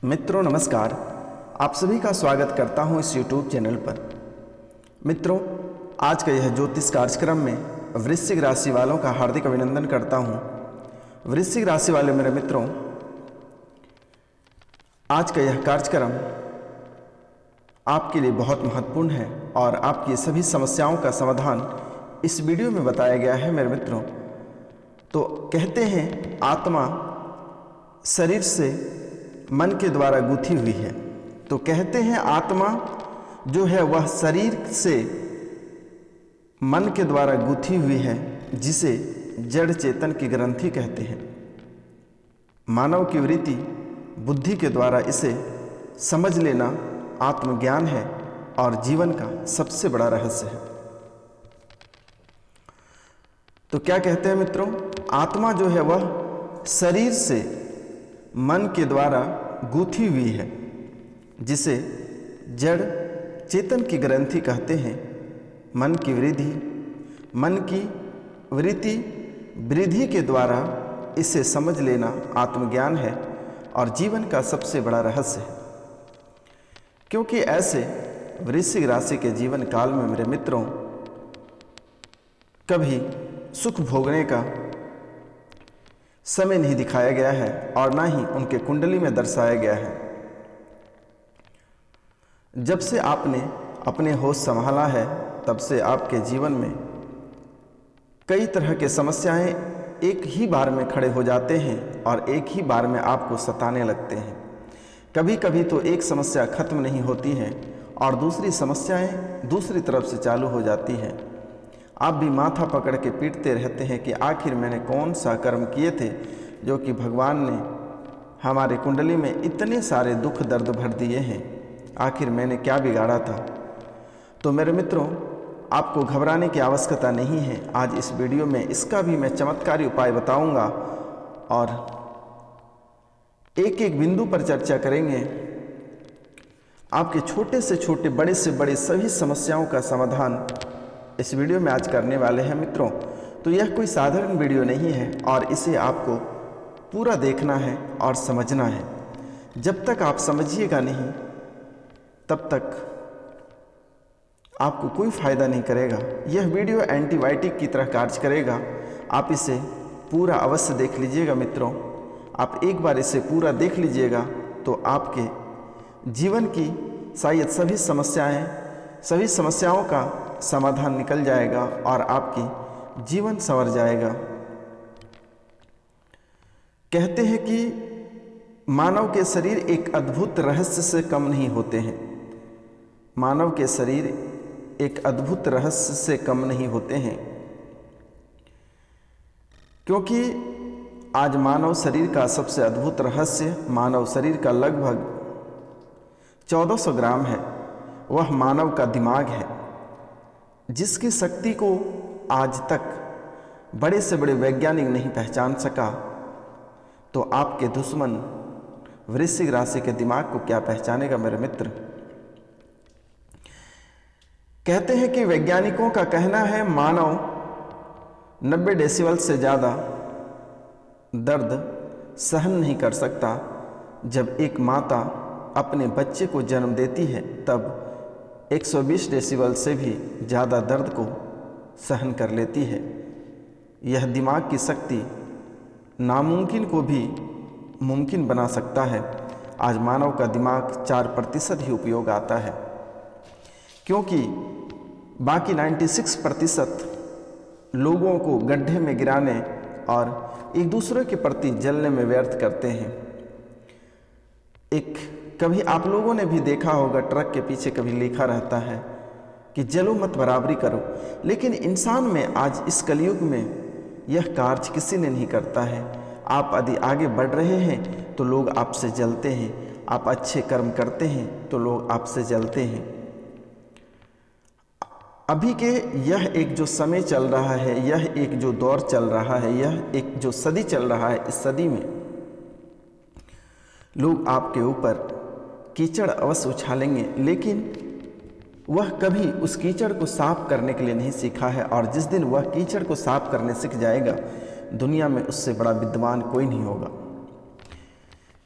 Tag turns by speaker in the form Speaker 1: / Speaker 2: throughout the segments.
Speaker 1: मित्रों नमस्कार। आप सभी का स्वागत करता हूं इस YouTube चैनल पर। मित्रों, आज का यह ज्योतिष कार्यक्रम में वृश्चिक राशि वालों का हार्दिक अभिनंदन करता हूं। वृश्चिक राशि वाले मेरे मित्रों, आज का यह कार्यक्रम आपके लिए बहुत महत्वपूर्ण है और आपकी सभी समस्याओं का समाधान इस वीडियो में बताया गया है मेरे मित्रों। तो कहते हैं आत्मा शरीर से मन के द्वारा गूंथी हुई है। तो कहते हैं आत्मा जो है वह शरीर से मन के द्वारा गूंथी हुई है, जिसे जड़ चेतन की ग्रंथि कहते हैं। मानव की वृत्ति बुद्धि के द्वारा इसे समझ लेना आत्मज्ञान है और जीवन का सबसे बड़ा रहस्य है। तो क्या कहते हैं मित्रों, आत्मा जो है वह शरीर से मन के द्वारा गूंथी हुई है, जिसे जड़ चेतन की ग्रंथि कहते हैं। मन की वृत्ति वृद्धि के द्वारा इसे समझ लेना आत्मज्ञान है और जीवन का सबसे बड़ा रहस्य है। क्योंकि ऐसे वृश्चिक राशि के जीवन काल में मेरे मित्रों कभी सुख भोगने का समय नहीं दिखाया गया है और ना ही उनके कुंडली में दर्शाया गया है। जब से आपने अपने होश संभाला है तब से आपके जीवन में कई तरह के समस्याएं एक ही बार में खड़े हो जाते हैं और एक ही बार में आपको सताने लगते हैं। कभी कभी तो एक समस्या खत्म नहीं होती है और दूसरी समस्याएं दूसरी तरफ से चालू हो जाती हैं। आप भी माथा पकड़ के पीटते रहते हैं कि आखिर मैंने कौन सा कर्म किए थे जो कि भगवान ने हमारे कुंडली में इतने सारे दुख दर्द भर दिए हैं। आखिर मैंने क्या बिगाड़ा था। तो मेरे मित्रों, आपको घबराने की आवश्यकता नहीं है। आज इस वीडियो में इसका भी मैं चमत्कारी उपाय बताऊंगा और एक एक बिंदु पर चर्चा करेंगे। आपके छोटे से छोटे बड़े से बड़े सभी समस्याओं का समाधान इस वीडियो में आज करने वाले हैं मित्रों। तो यह कोई साधारण वीडियो नहीं है और इसे आपको पूरा देखना है और समझना है। जब तक आप समझिएगा नहीं तब तक आपको कोई फ़ायदा नहीं करेगा। यह वीडियो एंटीबायोटिक की तरह कार्य करेगा। आप इसे पूरा अवश्य देख लीजिएगा मित्रों। आप एक बार इसे पूरा देख लीजिएगा तो आपके जीवन की शायद सभी समस्याओं का समाधान निकल जाएगा और आपकी जीवन संवर जाएगा। कहते हैं कि मानव के शरीर एक अद्भुत रहस्य से कम नहीं होते हैं। मानव के शरीर एक अद्भुत रहस्य से कम नहीं होते हैं, क्योंकि आज मानव शरीर का सबसे अद्भुत रहस्य मानव शरीर का लगभग 1400 ग्राम है। वह मानव का दिमाग है, जिसकी शक्ति को आज तक बड़े से बड़े वैज्ञानिक नहीं पहचान सका। तो आपके दुश्मन वृश्चिक राशि के दिमाग को क्या पहचानेगा मेरे मित्र। कहते हैं कि वैज्ञानिकों का कहना है मानव 90 डेसिबल से ज़्यादा दर्द सहन नहीं कर सकता। जब एक माता अपने बच्चे को जन्म देती है तब 120 डेसिबल से भी ज़्यादा दर्द को सहन कर लेती है। यह दिमाग की शक्ति नामुमकिन को भी मुमकिन बना सकता है। आज मानव का दिमाग 4% ही उपयोग आता है, क्योंकि बाकी 96% लोगों को गड्ढे में गिराने और एक दूसरे के प्रति जलने में व्यर्थ करते हैं। कभी आप लोगों ने भी देखा होगा, ट्रक के पीछे कभी लिखा रहता है कि जलो मत बराबरी करो। लेकिन इंसान में आज इस कलयुग में यह कार्य किसी ने नहीं करता है। आप यदि आगे बढ़ रहे हैं तो लोग आपसे जलते हैं, आप अच्छे कर्म करते हैं तो लोग आपसे जलते हैं। अभी के यह एक जो समय चल रहा है, यह एक जो दौर चल रहा है, यह एक जो सदी चल रहा है, इस सदी में लोग आपके ऊपर कीचड़ अवश्य उछालेंगे, लेकिन वह कभी उस कीचड़ को साफ करने के लिए नहीं सीखा है। और जिस दिन वह कीचड़ को साफ करने सीख जाएगा, दुनिया में उससे बड़ा विद्वान कोई नहीं होगा।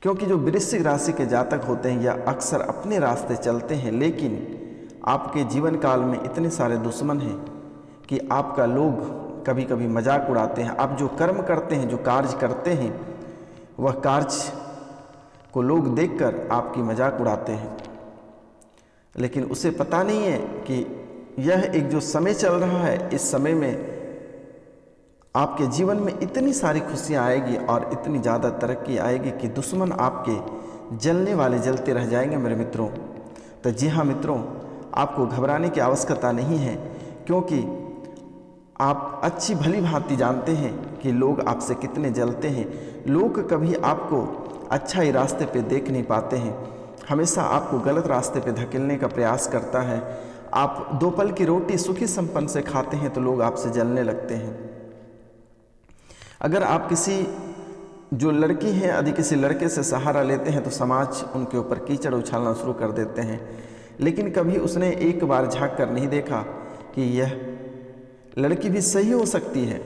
Speaker 1: क्योंकि जो वृश्चिक राशि के जातक होते हैं यह अक्सर अपने रास्ते चलते हैं, लेकिन आपके जीवन काल में इतने सारे दुश्मन हैं कि आपका लोग कभी कभी मजाक उड़ाते हैं। आप जो कर्म करते हैं, जो कार्य करते हैं, वह कार्य को लोग देखकर आपकी मजाक उड़ाते हैं, लेकिन उसे पता नहीं है कि यह एक जो समय चल रहा है, इस समय में आपके जीवन में इतनी सारी खुशियां आएगी और इतनी ज़्यादा तरक्की आएगी कि दुश्मन आपके जलने वाले जलते रह जाएंगे मेरे मित्रों। तो जी हाँ मित्रों, आपको घबराने की आवश्यकता नहीं है, क्योंकि आप अच्छी भली भांति जानते हैं कि लोग आपसे कितने जलते हैं। लोग कभी आपको अच्छा ही रास्ते पे देख नहीं पाते हैं, हमेशा आपको गलत रास्ते पे धकेलने का प्रयास करता है। आप 2 पल की रोटी सुखी संपन्न से खाते हैं तो लोग आपसे जलने लगते हैं। अगर आप किसी जो लड़की हैं यदि किसी लड़के से सहारा लेते हैं तो समाज उनके ऊपर कीचड़ उछालना शुरू कर देते हैं, लेकिन कभी उसने एक बार झांक कर नहीं देखा कि यह लड़की भी सही हो सकती है।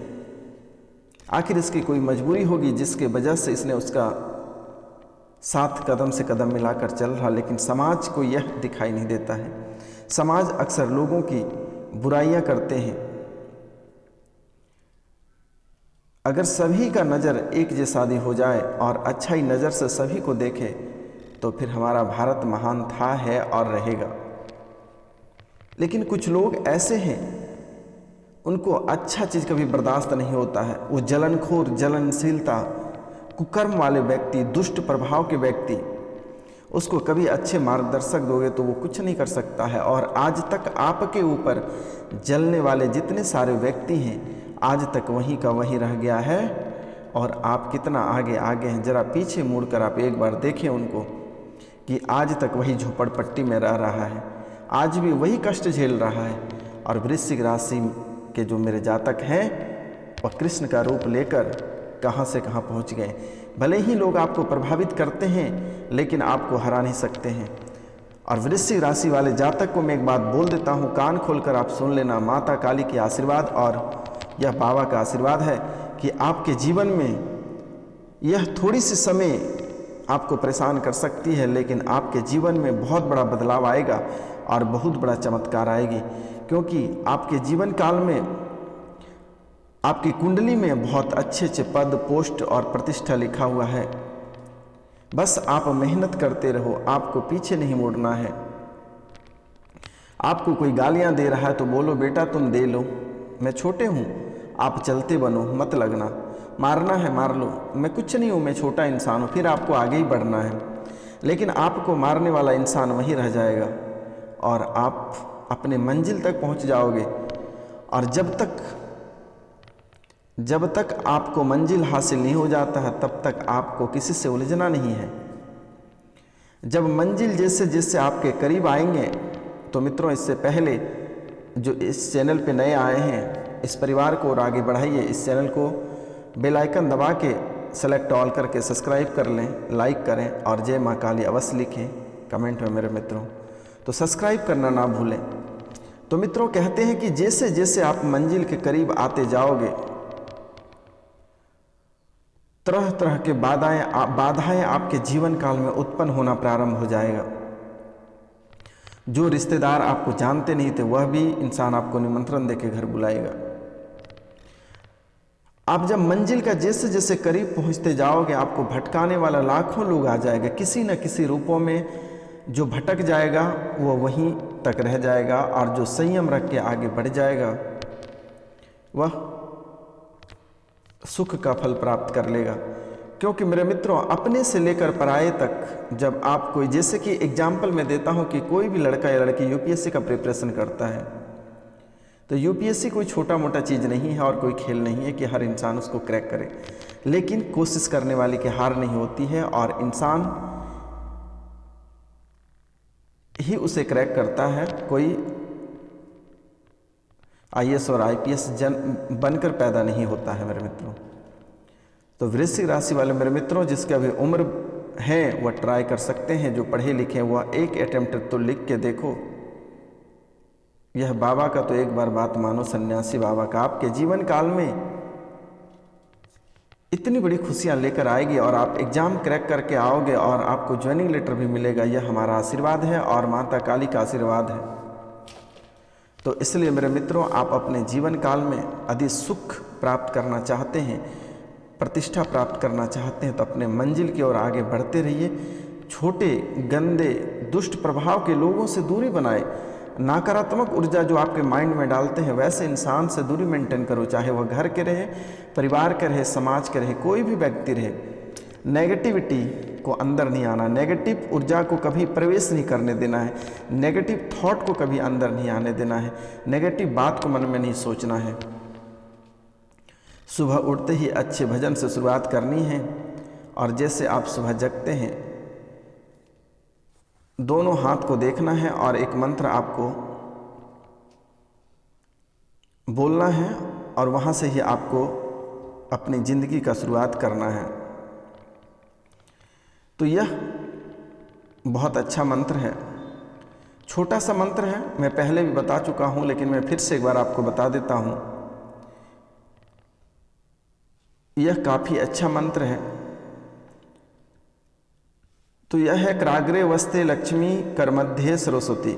Speaker 1: आखिर इसकी कोई मजबूरी होगी जिसके वजह से इसने उसका साथ कदम से कदम मिलाकर चल रहा, लेकिन समाज को यह दिखाई नहीं देता है। समाज अक्सर लोगों की बुराइयां करते हैं। अगर सभी का नज़र एक जैसा हो जाए और अच्छाई नज़र से सभी को देखे तो फिर हमारा भारत महान था, है और रहेगा। लेकिन कुछ लोग ऐसे हैं, उनको अच्छा चीज़ कभी बर्दाश्त नहीं होता है। वो जलनखोर, जलनशीलता, कुकर्म वाले व्यक्ति, दुष्ट प्रभाव के व्यक्ति, उसको कभी अच्छे मार्गदर्शक दोगे तो वो कुछ नहीं कर सकता है। और आज तक आपके ऊपर जलने वाले जितने सारे व्यक्ति हैं, आज तक वहीं का वहीं रह गया है और आप कितना आगे आगे हैं। जरा पीछे मुड़कर आप एक बार देखें उनको कि आज तक वही झोपड़पट्टी में रह रहा है, आज भी वही कष्ट झेल रहा है। और वृश्चिक राशि के जो मेरे जातक हैं वह कृष्ण का रूप लेकर कहाँ से कहाँ पहुँच गए। भले ही लोग आपको प्रभावित करते हैं लेकिन आपको हरा नहीं सकते हैं। और वृश्चिक राशि वाले जातक को मैं एक बात बोल देता हूँ, कान खोलकर आप सुन लेना। माता काली के आशीर्वाद और यह बाबा का आशीर्वाद है कि आपके जीवन में यह थोड़ी सी समय आपको परेशान कर सकती है, लेकिन आपके जीवन में बहुत बड़ा बदलाव आएगा और बहुत बड़ा चमत्कार आएगी, क्योंकि आपके जीवन काल में आपकी कुंडली में बहुत अच्छे अच्छे पद, पोस्ट और प्रतिष्ठा लिखा हुआ है। बस आप मेहनत करते रहो, आपको पीछे नहीं मुड़ना है। आपको कोई गालियां दे रहा है तो बोलो बेटा तुम दे लो, मैं छोटे हूँ, आप चलते बनो, मत लगना। मारना है मार लो, मैं कुछ नहीं हूँ, मैं छोटा इंसान हूँ। फिर आपको आगे ही बढ़ना है, लेकिन आपको मारने वाला इंसान वहीं रह जाएगा और आप अपने मंजिल तक पहुँच जाओगे। और जब तक आपको मंजिल हासिल नहीं हो जाता है तब तक आपको किसी से उलझना नहीं है। जब मंजिल जैसे जैसे आपके करीब आएंगे तो मित्रों, इससे पहले जो इस चैनल पे नए आए हैं, इस परिवार को और आगे बढ़ाइए। इस चैनल को बेल आइकन दबा के सेलेक्ट ऑल करके सब्सक्राइब कर लें, लाइक करें और जय माँ काली अवश्य लिखें कमेंट में मेरे मित्रों। तो सब्सक्राइब करना ना भूलें। तो मित्रों, कहते हैं कि जैसे जैसे आप मंजिल के करीब आते जाओगे तरह तरह के बाधाएं आपके जीवन काल में उत्पन्न होना प्रारंभ हो जाएगा। जो रिश्तेदार आपको जानते नहीं थे वह भी इंसान आपको निमंत्रण देके घर बुलाएगा। आप जब मंजिल का जैसे जैसे करीब पहुंचते जाओगे आपको भटकाने वाला लाखों लोग आ जाएगा, किसी न किसी रूपों में। जो भटक जाएगा वो वहीं तक रह जाएगा और जो संयम रख के आगे बढ़ जाएगा वह सुख का फल प्राप्त कर लेगा। क्योंकि मेरे मित्रों, अपने से लेकर पराये तक जब आप कोई, जैसे कि एग्जाम्पल मैं देता हूं कि कोई भी लड़का या लड़की यूपीएससी का प्रिपरेशन करता है तो यूपीएससी कोई छोटा मोटा चीज़ नहीं है और कोई खेल नहीं है कि हर इंसान उसको क्रैक करे, लेकिन कोशिश करने वाले की हार नहीं होती है और इंसान ही उसे क्रैक करता है। कोई आईएएस और आईपीएस बनकर पैदा नहीं होता है मेरे मित्रों। तो वृश्चिक राशि वाले मेरे मित्रों, जिसके अभी उम्र है वह ट्राई कर सकते हैं। जो पढ़े लिखे वह एक अटेम्प्ट तो लिख के देखो। यह बाबा का तो एक बार बात मानो, सन्यासी बाबा का, आपके जीवन काल में इतनी बड़ी खुशियाँ लेकर आएगी और आप एग्ज़ाम क्रैक करके आओगे और आपको ज्वाइनिंग लेटर भी मिलेगा। यह हमारा आशीर्वाद है और माता काली का आशीर्वाद है। तो इसलिए मेरे मित्रों, आप अपने जीवन काल में यदि सुख प्राप्त करना चाहते हैं, प्रतिष्ठा प्राप्त करना चाहते हैं, तो अपने मंजिल की ओर आगे बढ़ते रहिए। छोटे गंदे दुष्ट प्रभाव के लोगों से दूरी बनाए। नकारात्मक ऊर्जा जो आपके माइंड में डालते हैं, वैसे इंसान से दूरी मेंटेन करो, चाहे वह घर के रहे, परिवार के रहे, समाज के रहे, कोई भी व्यक्ति रहे। नेगेटिविटी को अंदर नहीं आना, नेगेटिव ऊर्जा को कभी प्रवेश नहीं करने देना है, नेगेटिव थॉट को कभी अंदर नहीं आने देना है, नेगेटिव बात को मन में नहीं सोचना है। सुबह उठते ही अच्छे भजन से शुरुआत करनी है और जैसे आप सुबह जगते हैं, दोनों हाथ को देखना है और एक मंत्र आपको बोलना है और वहाँ से ही आपको अपनी ज़िंदगी का शुरुआत करना है। तो यह बहुत अच्छा मंत्र है, छोटा सा मंत्र है, मैं पहले भी बता चुका हूँ, लेकिन मैं फिर से एक बार आपको बता देता हूँ। यह काफ़ी अच्छा मंत्र है। तो यह है कराग्रे वस्ते लक्ष्मी करमध्ये सरस्वती।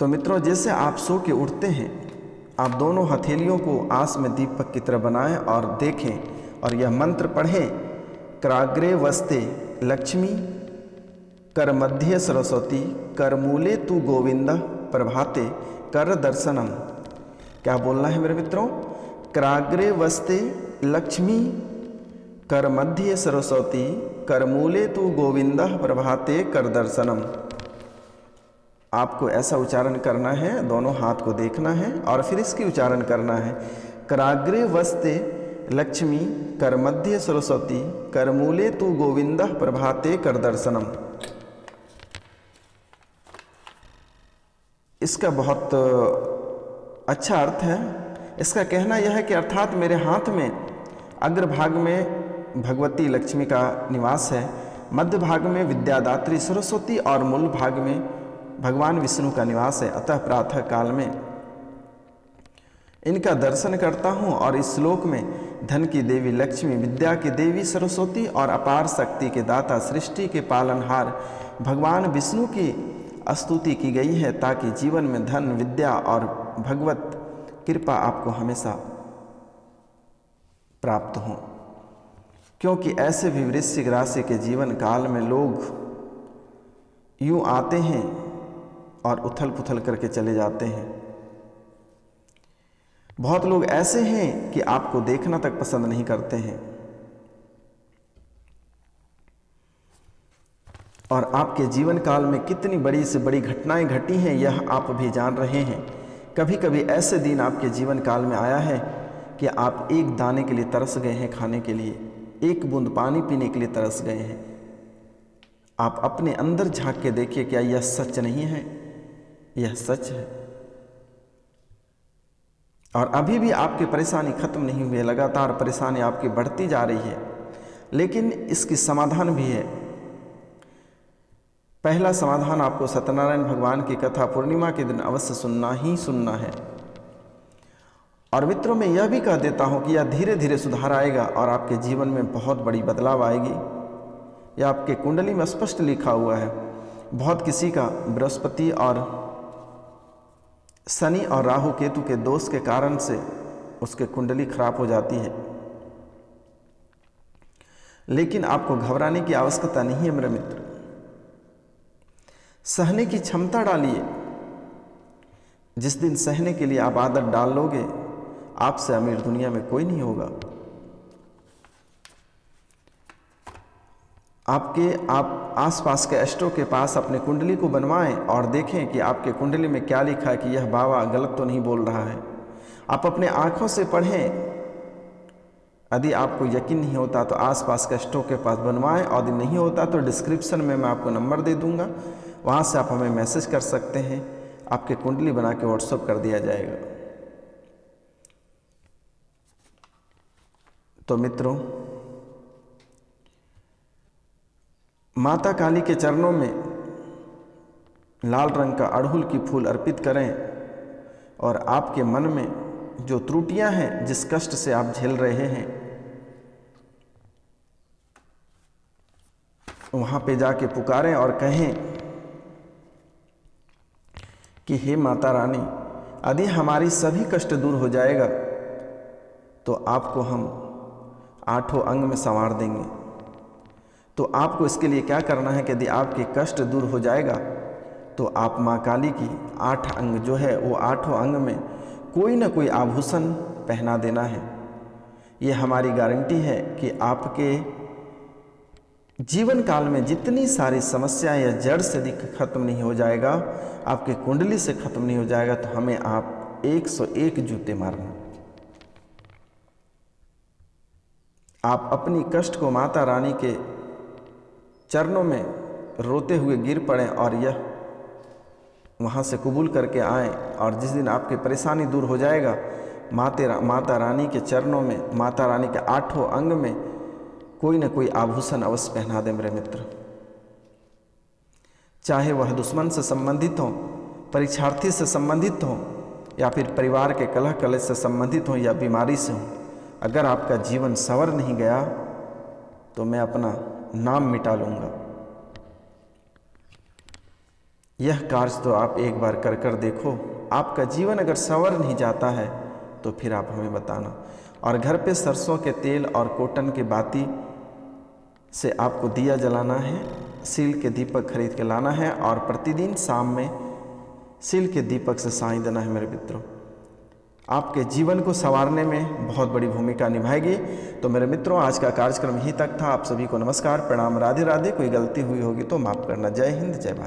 Speaker 1: तो मित्रों, जैसे आप सो के उठते हैं, आप दोनों हथेलियों को आस में दीपक की तरह बनाएं और देखें और यह मंत्र पढ़ें। कराग्रे वस्ते लक्ष्मी करमध्ये सरस्वती करमूले तु गोविंद प्रभाते कर दर्शनम। क्या बोलना है मेरे मित्रों? कराग्रे वस्ते लक्ष्मी करमध्ये सरस्वती करमूले तु गोविंद प्रभाते कर दर्शनम। आपको ऐसा उच्चारण करना है, दोनों हाथ को देखना है और फिर इसकी उच्चारण करना है। कराग्रे वस्ते लक्ष्मी करमध्ये सरस्वती करमूले तु गोविंद प्रभाते कर दर्शनम। इसका बहुत अच्छा अर्थ है। इसका कहना यह है कि अर्थात मेरे हाथ में अग्रभाग में भगवती लक्ष्मी का निवास है, मध्य भाग में विद्यादात्री सरस्वती और मूल भाग में भगवान विष्णु का निवास है। अतः प्रातः काल में इनका दर्शन करता हूँ और इस श्लोक में धन की देवी लक्ष्मी, विद्या की देवी सरस्वती और अपार शक्ति के दाता, सृष्टि के पालनहार भगवान विष्णु की स्तुति की गई है, ताकि जीवन में धन, विद्या और भगवत कृपा आपको हमेशा प्राप्त हो। क्योंकि ऐसे भी वृश्चिक राशि के जीवन काल में लोग यूं आते हैं और उथल पुथल करके चले जाते हैं। बहुत लोग ऐसे हैं कि आपको देखना तक पसंद नहीं करते हैं और आपके जीवन काल में कितनी बड़ी से बड़ी घटनाएं घटी हैं, यह आप भी जान रहे हैं। कभी कभी ऐसे दिन आपके जीवन काल में आया है कि आप एक दाने के लिए तरस गए हैं, खाने के लिए, एक बूंद पानी पीने के लिए तरस गए हैं। आप अपने अंदर झांक के देखिए, क्या यह सच नहीं है? यह सच है। और अभी भी आपकी परेशानी खत्म नहीं हुई है, लगातार परेशानी आपकी बढ़ती जा रही है, लेकिन इसकी समाधान भी है। पहला समाधान आपको सत्यनारायण भगवान की कथा पूर्णिमा के दिन अवश्य सुनना ही सुनना है। और मित्रों, मैं यह भी कह देता हूं कि यह धीरे धीरे सुधार आएगा और आपके जीवन में बहुत बड़ी बदलाव आएगी। यह आपके कुंडली में स्पष्ट लिखा हुआ है। बहुत किसी का बृहस्पति और शनि और राहु केतु के दोष के कारण से उसके कुंडली खराब हो जाती है, लेकिन आपको घबराने की आवश्यकता नहीं है मेरे मित्र। सहने की क्षमता डालिए। जिस दिन सहने के लिए आप आदत डाल लोगे, आपसे अमीर दुनिया में कोई नहीं होगा। आप आसपास के एस्ट्रो के पास अपने कुंडली को बनवाएं और देखें कि आपके कुंडली में क्या लिखा है, कि यह बाबा गलत तो नहीं बोल रहा है। आप अपने आंखों से पढ़ें। यदि आपको यकीन नहीं होता तो आसपास के एस्ट्रो के पास बनवाएं, और यदि नहीं होता तो डिस्क्रिप्शन में मैं आपको नंबर दे दूंगा, वहाँ से आप हमें मैसेज कर सकते हैं। आपके कुंडली बना के व्हाट्सएप कर दिया जाएगा। तो मित्रों, माता काली के चरणों में लाल रंग का अड़हुल की फूल अर्पित करें और आपके मन में जो त्रुटियां हैं, जिस कष्ट से आप झेल रहे हैं, वहां पे जाके पुकारें और कहें कि हे माता रानी, यदि हमारी सभी कष्ट दूर हो जाएगा तो आपको हम 8 अंग में संवार देंगे। तो आपको इसके लिए क्या करना है कि यदि आपके कष्ट दूर हो जाएगा तो आप माँ काली की 8 अंग जो है वो 8 अंग में कोई ना कोई आभूषण पहना देना है। ये हमारी गारंटी है कि आपके जीवन काल में जितनी सारी समस्याएं या जड़ से खत्म नहीं हो जाएगा, आपके कुंडली से खत्म नहीं हो जाएगा, तो हमें आप 101 जूते मारना। आप अपनी कष्ट को माता रानी के चरणों में रोते हुए गिर पड़ें और यह वहाँ से कबूल करके आएँ। और जिस दिन आपकी परेशानी दूर हो जाएगा, माता रानी के चरणों में, माता रानी के 8 अंग में कोई न कोई आभूषण अवश्य पहना दे मेरे मित्र। चाहे वह दुश्मन से संबंधित हो, परीक्षार्थी से संबंधित हो, या फिर परिवार के कलह कलेश से संबंधित हो, या बीमारी से हो। अगर आपका जीवन संवर नहीं गया तो मैं अपना नाम मिटा लूँगा। यह कार्य तो आप एक बार कर देखो। आपका जीवन अगर संवर नहीं जाता है तो फिर आप हमें बताना। और घर पे सरसों के तेल और कॉटन की बाती से आपको दिया जलाना है, सील के दीपक खरीद के लाना है और प्रतिदिन शाम में सील के दीपक से साई देना है मेरे मित्रों। आपके जीवन को संवारने में बहुत बड़ी भूमिका निभाएगी। तो मेरे मित्रों, आज का कार्यक्रम यहीं तक था। आप सभी को नमस्कार, प्रणाम, राधे राधे। कोई गलती हुई होगी तो माफ़ करना। जय हिंद, जय भारत।